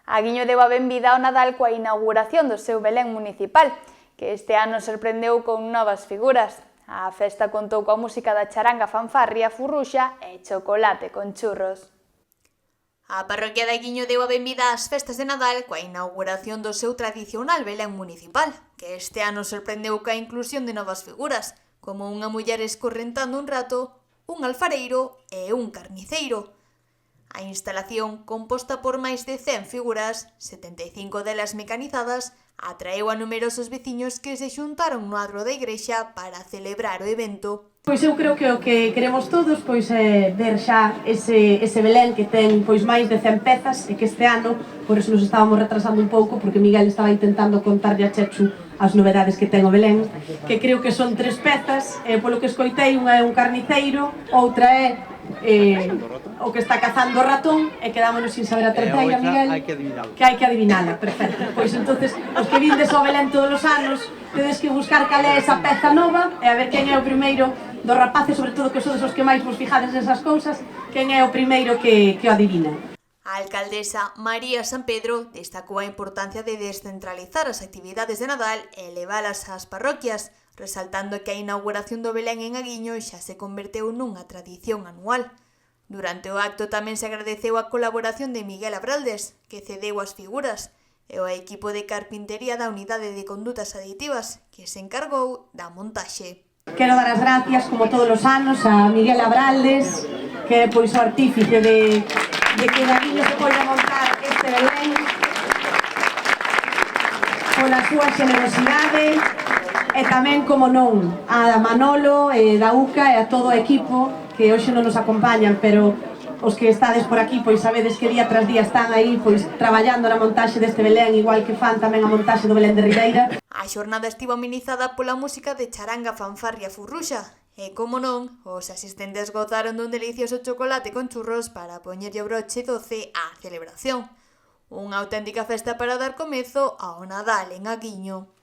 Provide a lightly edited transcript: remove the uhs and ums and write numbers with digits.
Aguiño deu a benvida ao Nadal coa inauguración do seu Belén municipal, que este ano sorprendeu con novas figuras. A festa contou coa música da charanga Fanfarria Furruxa e chocolate con churros. A parroquia de Aguiño deu a benvida ás festas de Nadal coa inauguración do seu tradicional Belén municipal, que este ano sorprendeu coa inclusión de novas figuras, como unha muller escorrentando un rato, un alfareiro e un carniceiro. A instalación, composta por máis de 100 figuras, 75 delas mecanizadas, atraeu a numerosos veciños que se xuntaron no adro da igrexa para celebrar o evento. Pois eu creo que o que queremos todos é ver xa ese Belén que ten máis de 100 pezas e que este ano, por eso nos estábamos retrasando un pouco, porque Miguel estaba intentando contarlle a Chechu as novedades que ten o Belén, que creo que son 3 pezas, polo que escoitei, unha é un carniceiro, outra é o que está cazando o ratón e quedámonos sin saber a terceira, Miguel, que hai que adivinala, perfecto. Pois entonces, os que vindes ao Belén todos os anos, tedes que buscar cal é esa peza nova e a ver quen é o primeiro dos rapaces, sobre todo que sodes os que máis vos fijades nesas cousas, quen é o primeiro que o adivina. A alcaldesa María San Pedro destacou a importancia de descentralizar as actividades de Nadal e leválas ás parroquias, resaltando que a inauguración do Belén en Aguiño xa se converteu nunha tradición anual. Durante o acto tamén se agradeceu a colaboración de Miguel Abraldes, que cedeu as figuras, e ao equipo de carpintería da Unidade de Condutas Aditivas, que se encargou da montaxe. Quero dar as gracias, como todos os anos, a Miguel Abraldes, que é o artífice de que en Aguiño se poida montar este Belén, pola súa generosidade, e tamén, como non, a Manolo, da UCA e a todo o equipo que hoxe non nos acompañan, pero os que estades por aquí, sabedes que día tras día están aí traballando na montaxe deste Belén, igual que fan tamén a montaxe do Belén de Ribeira. A xornada estivo amenizada pola música de charanga Fanfarria Furruxa, e, como non, os asistentes gozaron dun delicioso chocolate con churros para poñerlle o broche doce á celebración. Unha auténtica festa para dar comezo ao Nadal en Aguiño.